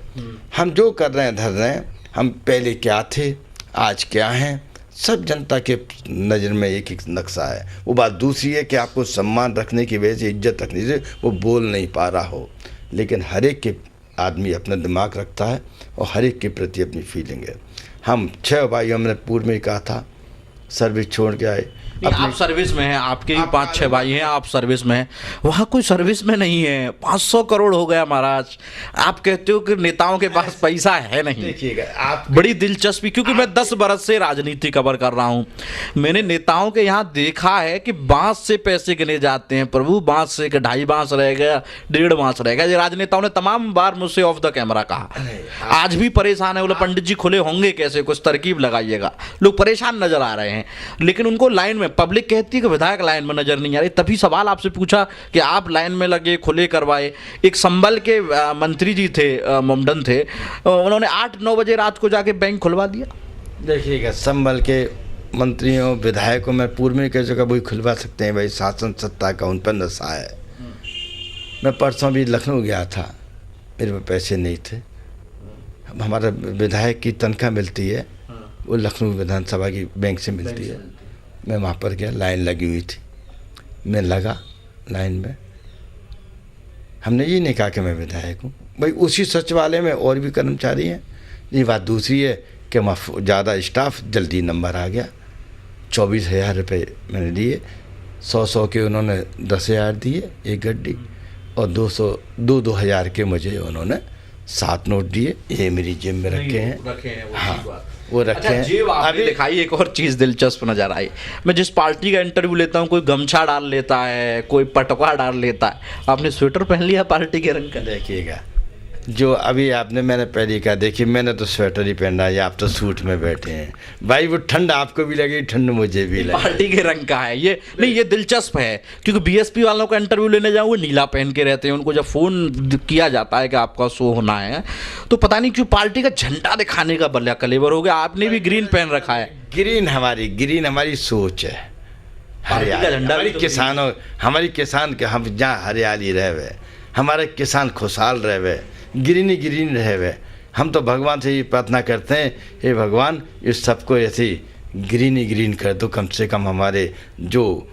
हम जो कर रहे हैं धर रहे हैं, हम पहले क्या थे आज क्या हैं, सब जनता के नज़र में एक नक्शा है। वो बात दूसरी है कि आपको सम्मान रखने की वजह से, इज्जत रखने से वो बोल नहीं पा रहा हो, लेकिन हर एक के आदमी अपना दिमाग रखता है और हर एक के प्रति अपनी फीलिंग है। हम 6 भाई, हमने पूर्व में कहा था सर्विस छोड़ के आए। आप सर्विस में हैं, आपके भी 5-6 भाई हैं, आप सर्विस में हैं, वहाँ कोई सर्विस में नहीं है। 500 करोड़ हो गया महाराज। आप कहते हो कि नेताओं के पास पैसा है नहीं। देखिएगा आप, बड़ी दिलचस्पी, क्योंकि मैं 10 बरस से राजनीति कवर कर रहा हूँ। मैंने नेताओं के यहाँ देखा है कि बांस से पैसे गिने जाते हैं। प्रभु, बांस से 2.5 बांस रह गया, 1.5 बांस रह गया। ये राजनेताओं ने तमाम बार मुझसे ऑफ द कैमरा कहा। आज भी परेशान है, बोले पंडित जी खुले होंगे कैसे, कुछ तरकीब लगाइएगा। लोग परेशान नजर आ रहे हैं, लेकिन उनको लाइन में, पब्लिक कहती है कि विधायक लाइन में नजर नहीं आ रही। तभी सवाल आपसे पूछा कि आप लाइन में लगे, खुले करवाए। एक संबल के मंत्री जी थे, मोमडन थे, उन्होंने 8-9 बजे रात को जाके बैंक खुलवा दिया। देखिएगा, संबल के मंत्रियों विधायकों में पूर्व में कह चुका, वही खुलवा सकते हैं भाई, शासन सत्ता का उन पर नशा है। मैं परसों भी लखनऊ गया था, मेरे पास पैसे नहीं थे। हमारा विधायक की तनख्वाह मिलती है, वो लखनऊ विधानसभा की बैंक से मिलती है। मैं वहाँ पर गया, लाइन लगी हुई थी, मैं लगा लाइन में। हमने ये नहीं कहा कि मैं विधायक हूँ भाई, उसी सचिवालय में और भी कर्मचारी हैं। ये बात दूसरी है कि वहाँ ज़्यादा स्टाफ, जल्दी नंबर आ गया। 24,000 रुपये मैंने दिए, 100 के उन्होंने 10,000 दिए एक गड्डी, और 2,000 के मुझे उन्होंने 7 नोट दिए। ये मेरी जेब में रखे हैं। हाँ, वो रखे हैं। जेब आपने दिखाई। एक और चीज़ दिलचस्प नजर आई, मैं जिस पार्टी का इंटरव्यू लेता हूँ, कोई गमछा डाल लेता है, कोई पटवा डाल लेता है, आपने स्वेटर पहन लिया पार्टी के रंग का। देखिएगा, जो अभी आपने, मैंने पहले कहा, देखिए मैंने तो स्वेटर ही पहना है, आप तो सूट में बैठे हैं भाई। वो ठंड आपको भी लगी, ठंड मुझे भी लगी। पार्टी के रंग का है ये। नहीं, ये दिलचस्प है, क्योंकि बीएसपी वालों का इंटरव्यू लेने जाऊँ, वो नीला पहन के रहते हैं। उनको जब फ़ोन किया जाता है कि आपका शो होना है, तो पता नहीं क्यों पार्टी का झंडा दिखाने का बल्ला कलेवर हो गया। आपने भी ग्रीन पहन रखा है। ग्रीन हमारी सोच है। हमारी किसान के, हम जहाँ हरियाली रहे, हमारे किसान खुशहाल रहे, ग्रीन रहे। हम तो भगवान से ये प्रार्थना करते हैं, हे भगवान इस सबको ऐसे ग्रीन कर दो। कम से कम हमारे जो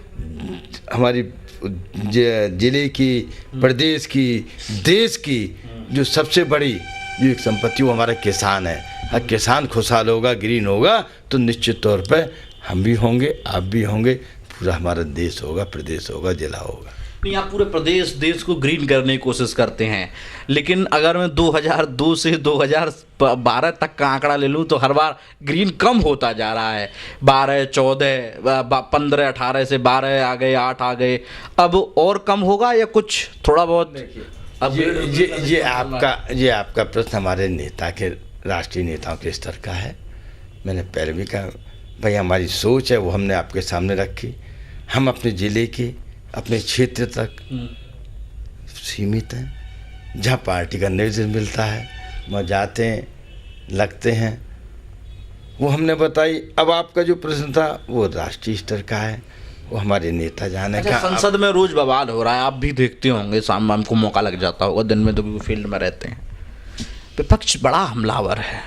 हमारी जिले की, प्रदेश की, देश की जो सबसे बड़ी जो एक संपत्ति, वो हमारा किसान है। अगर किसान खुशहाल होगा, ग्रीन होगा, तो निश्चित तौर पर हम भी होंगे, आप भी होंगे, पूरा हमारा देश होगा, प्रदेश होगा, जिला होगा। नहीं, आप पूरे प्रदेश देश को ग्रीन करने की कोशिश करते हैं, लेकिन अगर मैं 2002 से 2012 तक का आंकड़ा ले लूँ तो हर बार ग्रीन कम होता जा रहा है। 12, 14, 15, 18 से 12 आ गए, 8 आ गए, अब और कम होगा या कुछ थोड़ा बहुत? अब ये आपका प्रश्न हमारे नेता के, राष्ट्रीय नेताओं के स्तर का है। मैंने पहले भी कहा भाई, हमारी सोच है वो हमने आपके सामने रखी। हम अपने ज़िले के, अपने क्षेत्र तक सीमित हैं। जहाँ पार्टी का निर्देश मिलता है वहाँ जाते हैं, लगते हैं, वो हमने बताई। अब आपका जो प्रश्न था वो राष्ट्रीय स्तर का है, वो हमारे नेता जाने का। संसद में रोज बवाल हो रहा है, आप भी देखते होंगे, शाम को मौका लग जाता होगा, दिन में तो फील्ड में रहते हैं। विपक्ष बड़ा हमलावर है।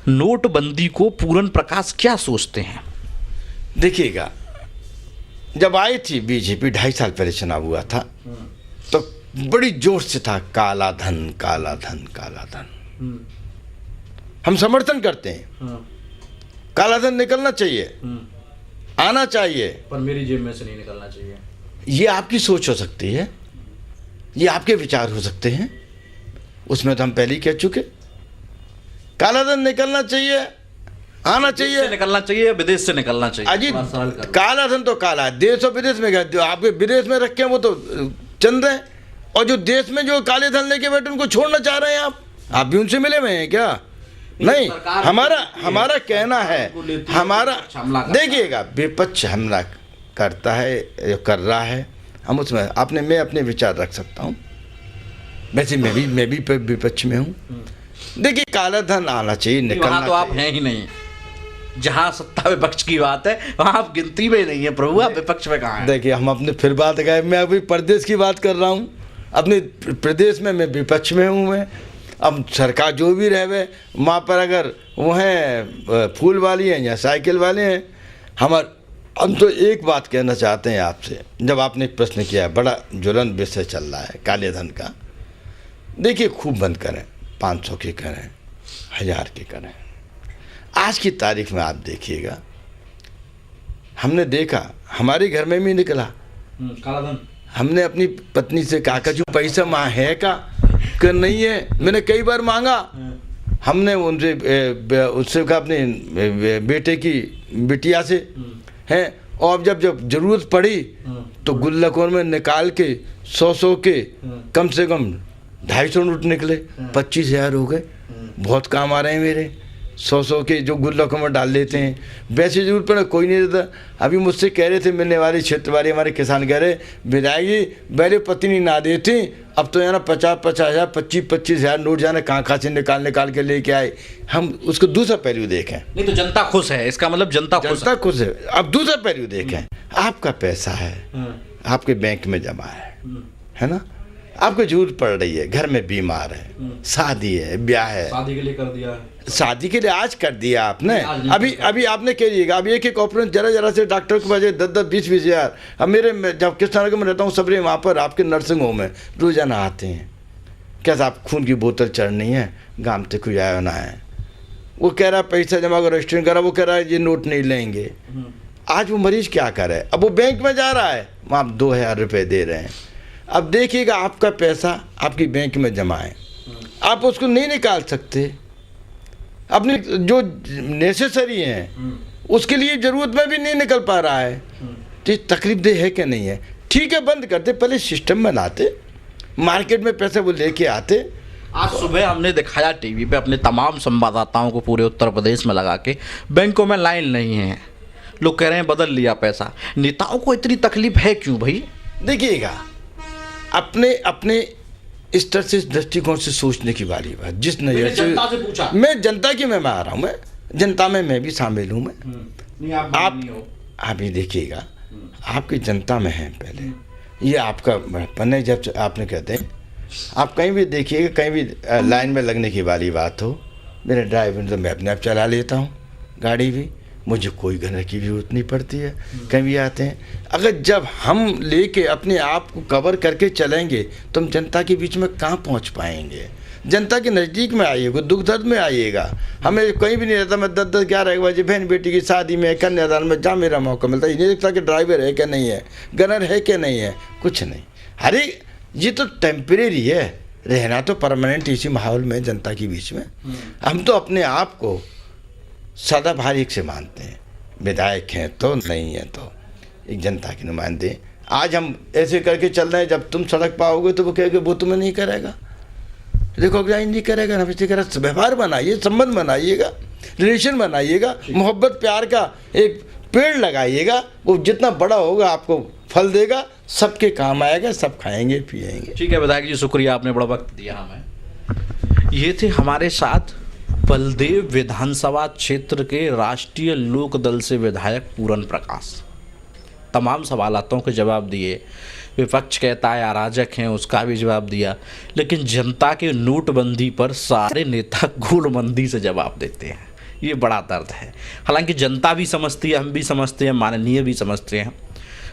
नोटबंदी को पूरन प्रकाश क्या सोचते हैं? देखिएगा, जब आई थी बीजेपी 2.5 साल पहले चुनाव हुआ था तो बड़ी जोर से था काला धन, काला धन, काला धन। हम समर्थन करते हैं, काला धन निकलना चाहिए, आना चाहिए, पर मेरी जेब में से नहीं निकलना चाहिए। ये आपकी सोच हो सकती है, ये आपके विचार हो सकते हैं, उसमें तो हम पहले ही कह चुके। काला धन निकलना चाहिए, आना चाहिए, निकलना चाहिए, विदेश से निकलना चाहिए। अजी, काला धन तो काला है, देश और विदेश में जो आपके विदेश में रखे हैं वो तो चंद है, और जो देश में जो काले धन लेके बैठे उनको छोड़ना चाह रहे हैं आप भी उनसे मिले हुए हैं क्या? नहीं, हमारा कहना है, हमारा देखिएगा, विपक्ष हमला करता है, कर रहा है, हम उसमें मैं अपने विचार रख सकता हूँ। वैसे मैं भी विपक्ष में हूँ। देखिए, काला धन आना चाहिए, निकलना तो आप हैं ही नहीं। जहाँ सत्ता विपक्ष की बात है वहाँ आप गिनती में नहीं है प्रभु, आप विपक्ष में कहाँ हैं? देखिए, हम अपने फिर बात गए, मैं अभी प्रदेश की बात कर रहा हूँ। अपने प्रदेश में मैं विपक्ष में हूँ। मैं अब सरकार जो भी रहे वहाँ पर अगर वो हैं फूल वाली हैं या साइकिल वाले हैं, हम तो एक बात कहना चाहते हैं आपसे। जब आपने एक प्रश्न किया है, बड़ा ज्वलन विषय चल रहा है काले धन का। देखिए, खूब बंद करें, 500 के करें, 1000 के करें। आज की तारीख में आप देखिएगा, हमने देखा हमारे घर में भी निकला काला धन। हमने अपनी पत्नी से कहा जो पैसा माँ है का नहीं है, मैंने कई बार मांगा। हमने उससे कहा अपने बेटे की बिटिया से हैं, और जब जरूरत पड़ी तो गुल्लकों में निकाल के 100 के कम से कम 250 नोट निकले, 25,000 हो गए। बहुत काम आ रहे हैं मेरे। 100 के जो गुल्लकों में डाल लेते हैं, वैसे जरूर पड़े कोई नहीं देता। अभी मुझसे कह रहे थे मिलने वाले क्षेत्र वाले हमारे किसान, कह रहे विधायक जी पहले पत्नी ना देती, अब तो यार 50,000 25,000 नोट जाने कहाँ से निकाल के लेके आए। हम उसको दूसरा पहलू देखें। नहीं तो जनता खुश है, इसका मतलब जनता खुश है। अब दूसरा पहलू देखें, आपका पैसा है, आपके बैंक में जमा है ना, आपको जरूरत पड़ रही है, घर में बीमार है, शादी है, ब्याह है, शादी के लिए कर दिया, शादी के लिए आज कर दिया आपने। अभी आपने कहिएगा, अब एक ऑपरेशन जरा से डॉक्टर के बजे 10-10, 20-20 हज़ार। अब मेरे जब किसान में रहता हूँ, सबरे वहाँ पर आपके नर्सिंग होम में रोजाना आते हैं, क्या आप खून की बोतल चढ़नी है, गांव से कोई आया ना है, वो कह रहा पैसा जमा करो, रजिस्ट्रेशन करा, वो कह रहा है ये नोट नहीं लेंगे। आज वो मरीज क्या करे, अब वो बैंक में जा रहा है, वहाँ आप 2,000 रुपये दे रहे हैं। अब देखिएगा, आपका पैसा आपकी बैंक में जमा है, आप उसको नहीं निकाल सकते, अपने जो नेसेसरी हैं उसके लिए ज़रूरत में भी नहीं निकल पा रहा है। तो तकलीफ दे है कि नहीं है? ठीक है, बंद करते, पहले सिस्टम बनाते, मार्केट में पैसे वो लेके आते। आज सुबह हमने दिखाया टीवी पे अपने तमाम संवाददाताओं को पूरे उत्तर प्रदेश में लगा के, बैंकों में लाइन नहीं है, लोग कह रहे हैं बदल लिया पैसा। नेताओं को इतनी तकलीफ है क्यों भाई? देखिएगा, अपने स्तर से, दृष्टिकोण से सोचने की बारी बात। जिस नजर से मैं जनता की मैं आ रहा हूँ, मैं जनता में मैं भी शामिल हूँ। मैं आप ही देखिएगा, आपकी जनता में है पहले, ये आपका बड़प्पन है। जब आपने कहते हैं, आप कहीं भी देखिएगा, कहीं भी लाइन में लगने की वाली बात हो, मेरे ड्राइवर तो मैं अपने आप चला लेता हूँ गाड़ी भी, मुझे कोई घर की जरूरत नहीं पड़ती है। कहीं भी आते हैं, अगर जब हम लेके अपने आप को कवर करके चलेंगे तो हम जनता के बीच में कहाँ पहुँच पाएंगे? जनता के नज़दीक में आइएगा, दुख दर्द में आइएगा। हमें कहीं भी नहीं रहता, मैं 10-10, 11 बजे बहन बेटी की शादी में, कन्यादान में जहाँ मेरा मौका मिलता है, ये नहीं देखता कि ड्राइवर है क्या नहीं है, गनर है क्या नहीं है, कुछ नहीं। अरे ये तो टेम्परेरी है, रहना तो परमानेंट इसी माहौल में, जनता के बीच में। हम तो अपने आप को सदाबहार एक से मानते हैं, विधायक हैं तो नहीं है तो एक जनता के नुमाइंदे। आज हम ऐसे करके चल रहे हैं, जब तुम सड़क पाओगे तो वो कहेगा वो तुम्हें नहीं करेगा, रिकॉग्नाइज नहीं करेगा ना, करेगा। व्यवहार बनाइए, संबंध बनाइएगा, रिलेशन बनाइएगा, मोहब्बत प्यार का एक पेड़ लगाइएगा, वो जितना बड़ा होगा आपको फल देगा, सबके काम आएगा, सब खाएंगे पिएंगे। ठीक है विधायक जी, शुक्रिया, आपने बड़ा वक्त दिया हमें। ये थे हमारे साथ बलदेव विधानसभा क्षेत्र के राष्ट्रीय लोक दल से विधायक पूरन प्रकाश। तमाम सवालों के जवाब दिए, विपक्ष कहता है अराजक हैं उसका भी जवाब दिया, लेकिन जनता के नोटबंदी पर सारे नेता गोलबंदी से जवाब देते हैं। ये बड़ा दर्द है। हालांकि जनता भी समझती है, हम भी समझते हैं, माननीय भी समझते हैं,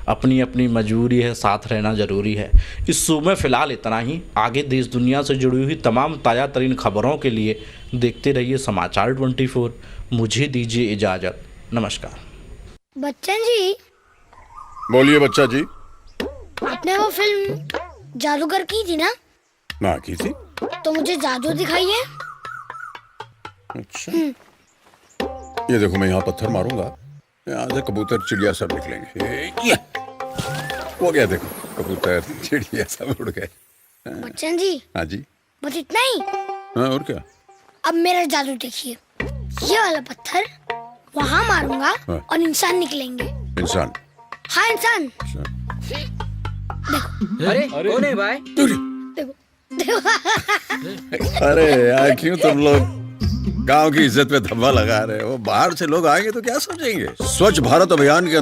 अपनी अपनी मजबूरी है, साथ रहना ज़रूरी है। इस शो में फ़िलहाल इतना ही। आगे देश दुनिया से जुड़ी हुई तमाम ताज़ा तरीन खबरों के लिए देखते रहिए समाचार 24। मुझे दीजिए इजाज़त, नमस्कार। बच्चन जी, बोलिए बच्चा जी। आपने वो फिल्म जादूगर की थी ना? ना की थी। तो मुझे जादू दिखाइए। अच्छा, ये देखो, मैं यहाँ पत्थर मारूंगा, यहाँ से कबूतर चिड़िया सब निकलेंगे। वो गया, देखो कबूतर चिड़िया सब उड़ गए। बच्चन जी। हाँ जी। बस इतना ही? हाँ, और क्या। अब मेरा जादू देखिए, ये वाला पत्थर वहाँ मारूंगा और इंसान निकलेंगे। इंसान? हाँ इंसान। अरे कौन है भाई? देखो देखो। अरे यार, क्यों तुम लोग गांव की इज्जत पे धब्बा लगा रहे हो? बाहर से लोग आएंगे तो क्या समझेंगे? स्वच्छ भारत अभियान के